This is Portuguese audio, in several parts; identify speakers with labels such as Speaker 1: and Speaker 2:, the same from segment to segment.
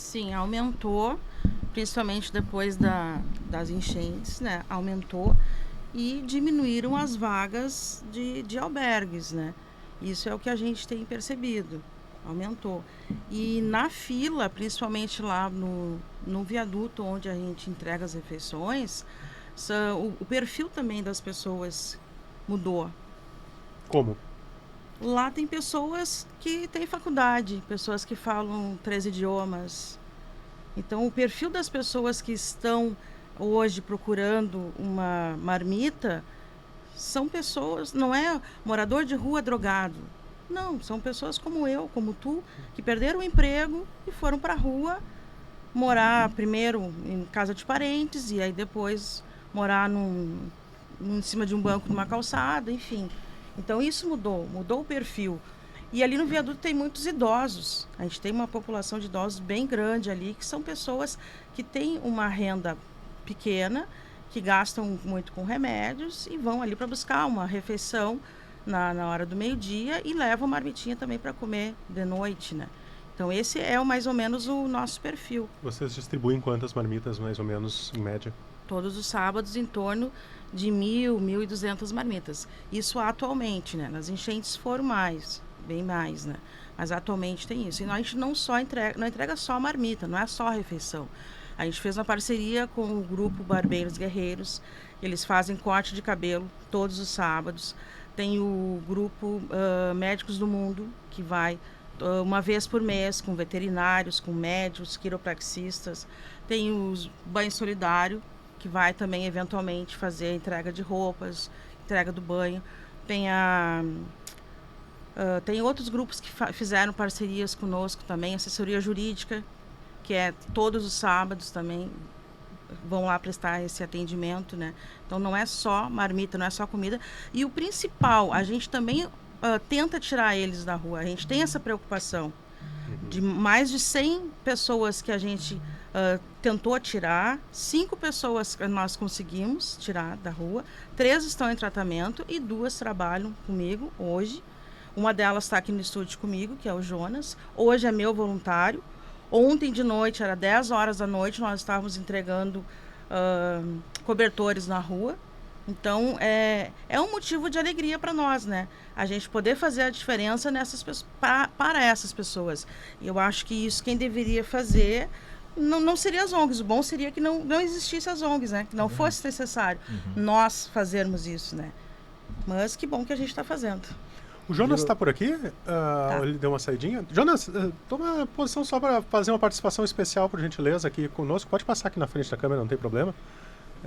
Speaker 1: Sim, aumentou, principalmente depois das enchentes, né? Aumentou e diminuíram as vagas de albergues, né? Isso é o que a gente tem percebido, aumentou. E na fila, principalmente lá no viaduto onde a gente entrega as refeições, o perfil também das pessoas mudou.
Speaker 2: Como?
Speaker 1: Lá tem pessoas que têm faculdade, pessoas que falam 3 idiomas. Então, o perfil das pessoas que estão hoje procurando uma marmita são pessoas, não é morador de rua drogado. Não, são pessoas como eu, como tu, que perderam o emprego e foram para a rua morar primeiro em casa de parentes e aí depois morar em cima de um banco numa calçada, enfim. Então isso mudou o perfil. E ali no viaduto tem muitos idosos. A gente tem uma população de idosos bem grande ali, que são pessoas que têm uma renda pequena, que gastam muito com remédios e vão ali para buscar uma refeição na hora do meio-dia e levam marmitinha também para comer de noite, né? Então esse é mais ou menos o nosso perfil.
Speaker 2: Vocês distribuem quantas marmitas, mais ou menos, em média?
Speaker 1: Todos os sábados em torno de 1.200 marmitas. Isso atualmente, né? Nas enchentes foram mais, bem mais, né? Mas atualmente tem isso. E a gente não entrega só a marmita, não é só a refeição. A gente fez uma parceria com o grupo Barbeiros Guerreiros. Eles fazem corte de cabelo todos os sábados. Tem o grupo Médicos do Mundo, que vai uma vez por mês com veterinários, com médicos, quiropraxistas. Tem os Banho Solidário, que vai também eventualmente fazer a entrega de roupas, entrega do banho. Tem outros grupos que fizeram parcerias conosco também, assessoria jurídica, que é todos os sábados também vão lá prestar esse atendimento, né? Então não é só marmita, não é só comida. E o principal, a gente também tenta tirar eles da rua. A gente tem essa preocupação de mais de 100 pessoas que a gente tentou tirar, 5 pessoas nós conseguimos tirar da rua, 3 estão em tratamento e 2 trabalham comigo hoje. Uma delas está aqui no estúdio comigo, que é o Jonas. Hoje é meu voluntário. Ontem de noite, era 10 horas da noite, nós estávamos entregando cobertores na rua. Então, é um motivo de alegria para nós, né? A gente poder fazer a diferença para essas pessoas. E eu acho que isso quem deveria fazer não seria as ONGs. O bom seria que não existisse as ONGs, né? Que não fosse necessário nós fazermos isso, né? Mas que bom que a gente está fazendo.
Speaker 2: O Jonas está por aqui?
Speaker 1: Tá.
Speaker 2: Ele deu uma saidinha. Jonas, toma posição só para fazer uma participação especial, por gentileza, aqui conosco. Pode passar aqui na frente da câmera, não tem problema.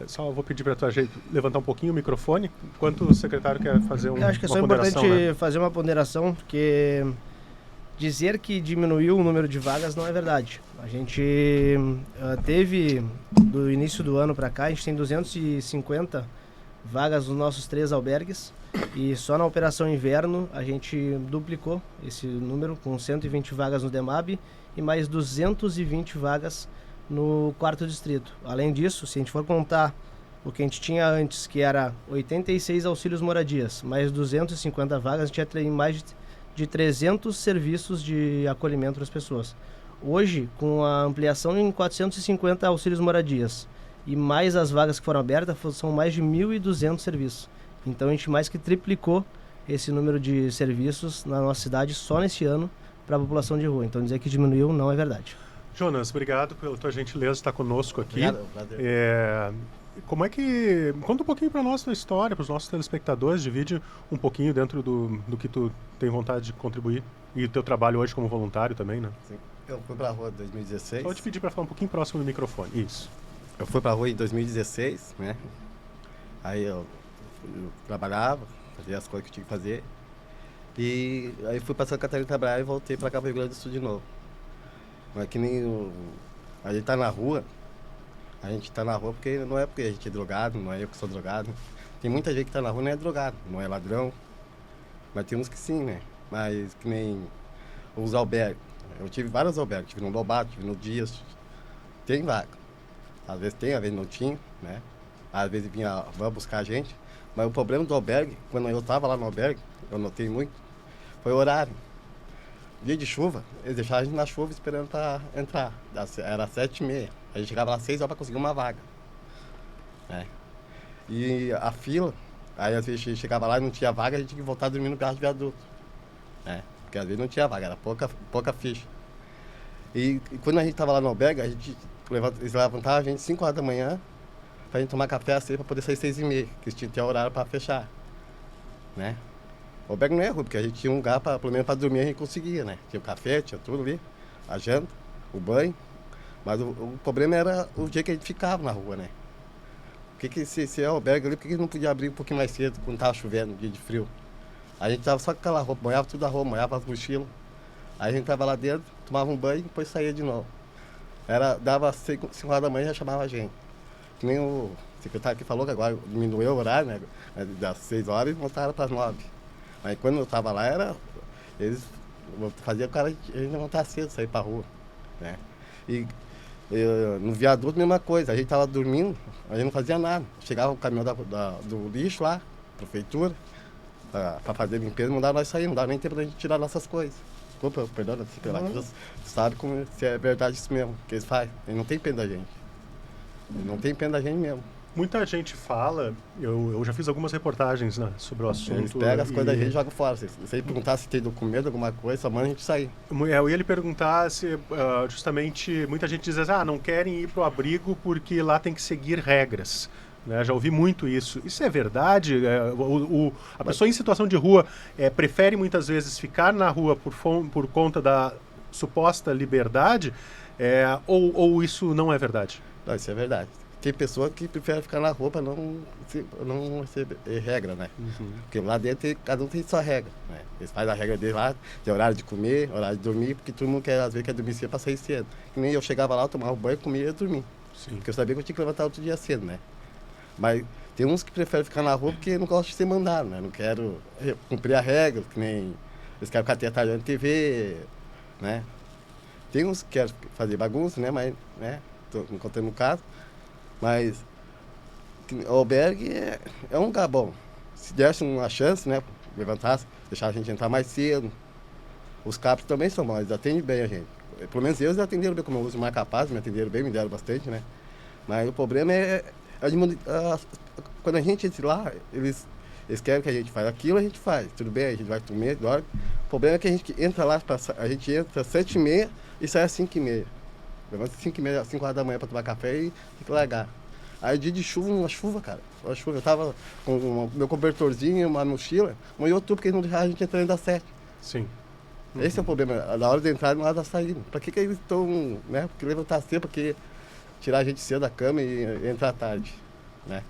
Speaker 2: Só vou pedir para tu levantar um pouquinho o microfone, enquanto o secretário quer fazer uma ponderação.
Speaker 3: Eu acho que é só importante fazer uma ponderação, porque dizer que diminuiu o número de vagas não é verdade. A gente teve, do início do ano para cá, a gente tem 250 vagas nos nossos 3 albergues, e só na operação inverno a gente duplicou esse número, com 120 vagas no DEMAB e mais 220 vagas no 4º distrito. Além disso, se a gente for contar o que a gente tinha antes, que era 86 auxílios moradias, mais 250 vagas, a gente ia ter mais de 300 serviços de acolhimento para as pessoas. Hoje, com a ampliação em 450 auxílios moradias e mais as vagas que foram abertas, são mais de 1.200 serviços. Então a gente mais que triplicou esse número de serviços na nossa cidade só nesse ano para a população de rua. Então dizer que diminuiu não é verdade.
Speaker 2: Jonas, obrigado pela tua gentileza de estar conosco aqui.
Speaker 3: Obrigado,
Speaker 2: Como é que... Conta um pouquinho para nós a tua história, para os nossos telespectadores, divide um pouquinho dentro do que tu tem vontade de contribuir e o teu trabalho hoje como voluntário também, né?
Speaker 4: Sim. Eu fui pra rua em 2016.
Speaker 2: Só vou te pedir para falar um pouquinho próximo do microfone. Isso.
Speaker 4: Eu fui pra rua em 2016, né? Aí eu trabalhava, fazia as coisas que tinha que fazer. E aí fui pra Santa Catarina trabalhar e voltei pra cá pro Rio Grande do Sul de novo. Não é que nem a gente tá na rua. A gente tá na rua porque não é porque a gente é drogado, não é eu que sou drogado. Tem muita gente que tá na rua e não é drogado, não é ladrão. Mas tem uns que sim, né? Mas que nem os albergues. Eu tive vários albergues, tive no Lobato, tive no Dias. Tem vaga. Às vezes tem, às vezes não tinha, né? Às vezes vinha van buscar a gente. Mas o problema do albergue, quando eu estava lá no albergue, eu notei muito, foi o horário. dia de chuva, eles deixavam a gente na chuva esperando para entrar. Era 7h30. A gente chegava lá 6 horas para conseguir uma vaga. Né? E a fila, aí às vezes a gente chegava lá e não tinha vaga, a gente tinha que voltar dormindo no carro de viaduto. Né? Porque às vezes não tinha vaga, era pouca ficha. E quando a gente estava lá no albergue, eles levantavam a gente 5 horas da manhã para a gente tomar café às 6 para poder sair 6h30, que tinha horário para fechar. Né? O albergue não é ruim, porque a gente tinha um lugar, pelo menos para dormir a gente conseguia, né? Tinha o café, tinha tudo ali, a janta, o banho. Mas o problema era o dia que a gente ficava na rua, né? Se é albergue ali, por que não podia abrir um pouquinho mais cedo, quando estava chovendo, dia de frio? A gente tava só com aquela roupa, molhava tudo a roupa, molhava as mochilas. Aí a gente tava lá dentro, tomava um banho e depois saía de novo. Dava 5 horas da manhã e já chamava a gente. Que nem o secretário que falou que agora diminuiu o horário, né? Das 6 horas e voltaram para as 9. Mas quando eu estava lá, eles faziam o cara a gente levantar cedo, sair para a rua. Né? E no viaduto, mesma coisa. A gente estava dormindo, a gente não fazia nada. Chegava o caminhão do lixo lá, prefeitura, para fazer limpeza, não dava nós sair, não dava nem tempo da gente tirar nossas coisas. Desculpa, perdão, você sabe se é verdade isso mesmo, que eles fazem. Eles não tem pena da gente. Eles não tem pena da gente mesmo.
Speaker 2: Muita gente fala, eu já fiz algumas reportagens, né, sobre o assunto.
Speaker 4: Eles pegam as coisas da gente e jogam fora. Se ele perguntar se tem documento, alguma coisa, só manda a gente sair.
Speaker 2: Eu ia lhe perguntar se, justamente, muita gente diz assim, não querem ir para o abrigo porque lá tem que seguir regras. Né? Já ouvi muito isso. Isso é verdade? A pessoa em situação de rua prefere muitas vezes ficar na rua por conta da suposta liberdade, ou isso não é verdade?
Speaker 4: Não, isso é verdade. Tem pessoa que prefere ficar na rua para não receber regra, né? Uhum. Porque lá dentro cada um tem sua regra, né? Eles fazem a regra deles lá, tem horário de comer, horário de dormir, porque todo mundo às vezes quer dormir cedo para sair cedo. Que nem eu chegava lá, eu tomava banho, comia e ia dormir. Sim. Porque eu sabia que eu tinha que levantar outro dia cedo, né? Mas tem uns que preferem ficar na rua porque não gostam de ser mandado, né? Não quero cumprir a regra, que nem eles querem ficar até tarde na TV, né? Tem uns que querem fazer bagunça, né? Mas, né? Tô me contando no caso. Mas o albergue é um lugar bom. Se desse uma chance, né? Levantasse, deixar a gente entrar mais cedo. Os capos também são bons, eles atendem bem a gente. Pelo menos eles atenderam bem, como eu uso mais capaz, me atenderam bem, me deram bastante, né? Mas o problema quando a gente entra lá, eles querem que a gente faça aquilo, a gente faz. Tudo bem, a gente vai comer, dorme. O problema é que a gente entra lá, a gente entra às 7h30 e sai às 5h30. Levanta às 5h30, 5 horas da manhã para tomar café e tem que largar. Aí dia de chuva, uma chuva, cara. Uma chuva. Eu tava com o meu cobertorzinho, uma mochila, molhou tudo porque eles não deixaram a gente entrar ainda às 7.
Speaker 2: Sim.
Speaker 4: Uhum. Esse é o problema, na hora de entrar e na hora da saída. Pra que eles estão, né? Porque levantar cedo, porque tirar a gente cedo da cama e entrar tarde, né?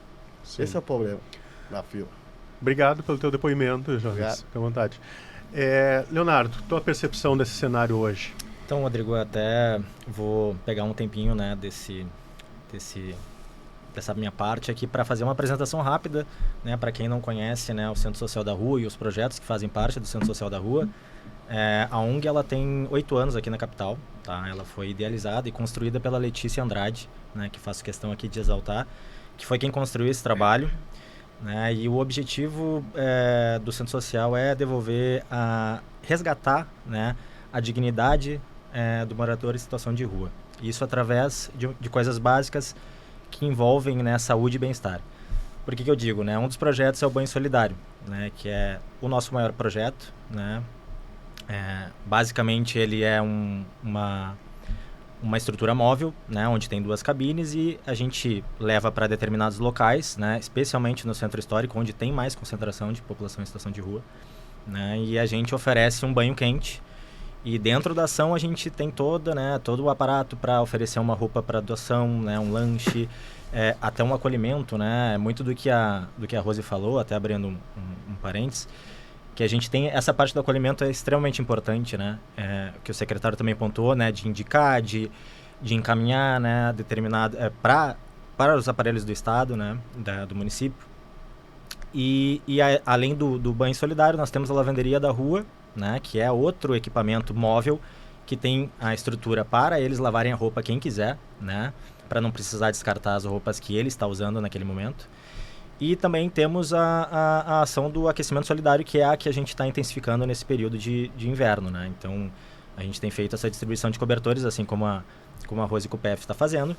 Speaker 4: Sim. Esse é o problema da fila.
Speaker 2: Obrigado pelo teu depoimento, Jonas. Fica à vontade. Leonardo, tua percepção desse cenário hoje?
Speaker 5: Então, Rodrigo, eu até vou pegar um tempinho, né, dessa minha parte aqui para fazer uma apresentação rápida, né, para quem não conhece, né, o Centro Social da Rua e os projetos que fazem parte do Centro Social da Rua. A ONG ela tem 8 anos aqui na capital, tá? Ela foi idealizada e construída pela Letícia Andrade, né, que faço questão aqui de exaltar, que foi quem construiu esse trabalho, né, e o objetivo do Centro Social é resgatar, né, a dignidade do morador em situação de rua. Isso através de coisas básicas que envolvem, né, saúde e bem-estar. Por que eu digo, né? Um dos projetos é o Banho Solidário, né, que é o nosso maior projeto, né? Basicamente ele é uma estrutura móvel, né, onde tem 2 cabines e a gente leva para determinados locais, né, especialmente no centro histórico, onde tem mais concentração de população em situação de rua, né, e a gente oferece um banho quente. E dentro da ação a gente tem todo o aparato para oferecer uma roupa para doação, né, um lanche, até um acolhimento, né, muito do que a Rose falou, até abrindo um parênteses, que a gente tem essa parte do acolhimento é extremamente importante, né, que o secretário também pontuou, né, de indicar, de encaminhar, né, determinado para os aparelhos do estado, né, do município. E além do banho solidário, nós temos a lavanderia da rua, né, que é outro equipamento móvel que tem a estrutura para eles lavarem a roupa quem quiser, né, para não precisar descartar as roupas que ele está usando naquele momento. E também temos a ação do aquecimento solidário, que é a que a gente está intensificando nesse período de inverno, né? Então, a gente tem feito essa distribuição de cobertores, assim como a Rose Cupef está fazendo,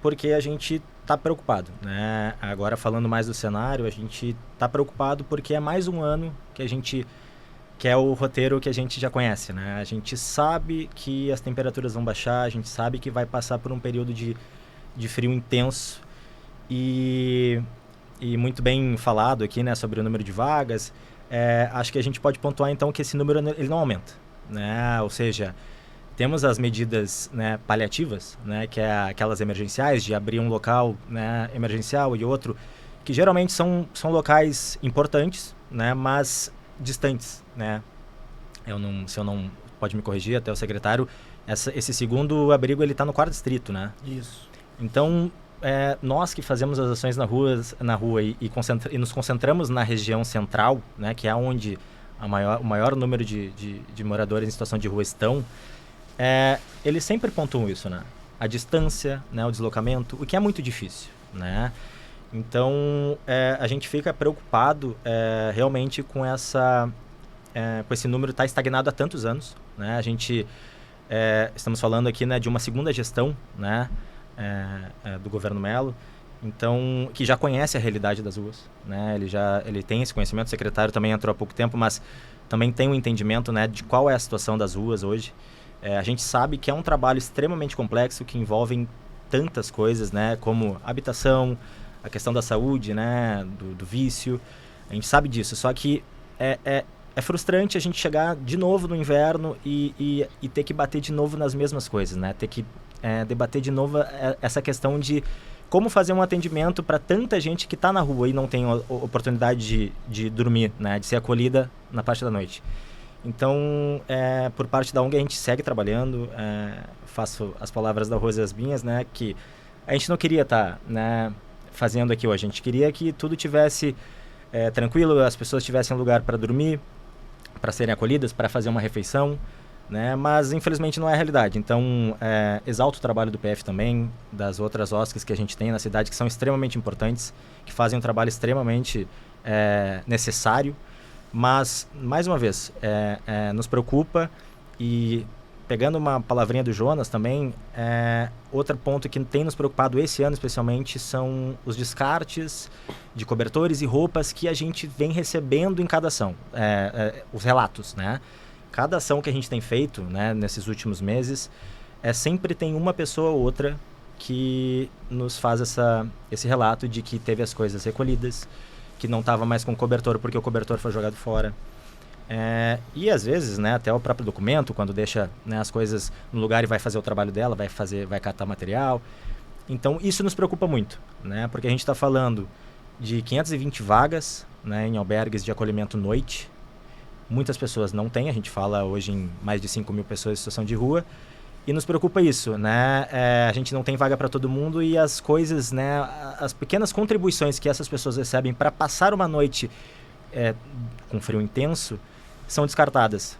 Speaker 5: porque a gente está preocupado, né? Agora, falando mais do cenário, a gente está preocupado porque é mais um ano que é o roteiro que a gente já conhece, né? A gente sabe que as temperaturas vão baixar, a gente sabe que vai passar por um período de frio intenso e muito bem falado aqui, né, sobre o número de vagas. Acho que a gente pode pontuar, então, que esse número ele não aumenta, né? Ou seja, temos as medidas, né, paliativas, né, que é aquelas emergenciais, de abrir um local, né, emergencial e outro, que geralmente são locais importantes, né, mas distantes, né? Se eu não pode me corrigir, até o secretário, esse segundo abrigo ele está no 4º distrito, né?
Speaker 3: Isso.
Speaker 5: Então, nós que fazemos as ações na rua e nos concentramos na região central, né, que é onde o maior número de moradores em situação de rua estão, eles sempre pontuam isso, né? A distância, né, o deslocamento, o que é muito difícil, né? Então, a gente fica preocupado realmente com esse número estar estagnado há tantos anos, né? A gente estamos falando aqui, né, de uma segunda gestão, né, do governo Melo, então, que já conhece a realidade das ruas, né? Ele tem esse conhecimento, o secretário também entrou há pouco tempo, mas também tem um entendimento, né, de qual é a situação das ruas hoje. A gente sabe que é um trabalho extremamente complexo, que envolve tantas coisas, né, como habitação, a questão da saúde, né, do vício, a gente sabe disso, só que é frustrante a gente chegar de novo no inverno e ter que bater de novo nas mesmas coisas, né, ter que debater de novo essa questão de como fazer um atendimento para tanta gente que está na rua e não tem oportunidade de dormir, né, de ser acolhida na parte da noite. Então, por parte da ONG a gente segue trabalhando, faço as palavras da Rose e as minhas, né, que a gente não queria estar, né, fazendo aqui hoje. A gente queria que tudo tivesse tranquilo, as pessoas tivessem um lugar para dormir, para serem acolhidas, para fazer uma refeição, né? Mas infelizmente não é a realidade. Então, exalto o trabalho do PF também, das outras OSCs que a gente tem na cidade, que são extremamente importantes, que fazem um trabalho extremamente necessário, mas, mais uma vez, nos preocupa. E pegando uma palavrinha do Jonas também, outro ponto que tem nos preocupado esse ano especialmente são os descartes de cobertores e roupas que a gente vem recebendo em cada ação, os relatos, né? Cada ação que a gente tem feito, né, nesses últimos meses, sempre tem uma pessoa ou outra que nos faz esse relato de que teve as coisas recolhidas, que não estava mais com cobertor porque o cobertor foi jogado fora. E às vezes, né, até o próprio documento, quando deixa, né, as coisas no lugar e vai fazer o trabalho dela, vai catar material. Então isso nos preocupa muito, né, porque a gente está falando de 520 vagas, né, em albergues de acolhimento noite. Muitas pessoas não têm, a gente fala hoje em mais de 5.000 pessoas em situação de rua. E nos preocupa isso, né? A gente não tem vaga para todo mundo e as coisas, né, as pequenas contribuições que essas pessoas recebem para passar uma noite com frio intenso, são descartadas,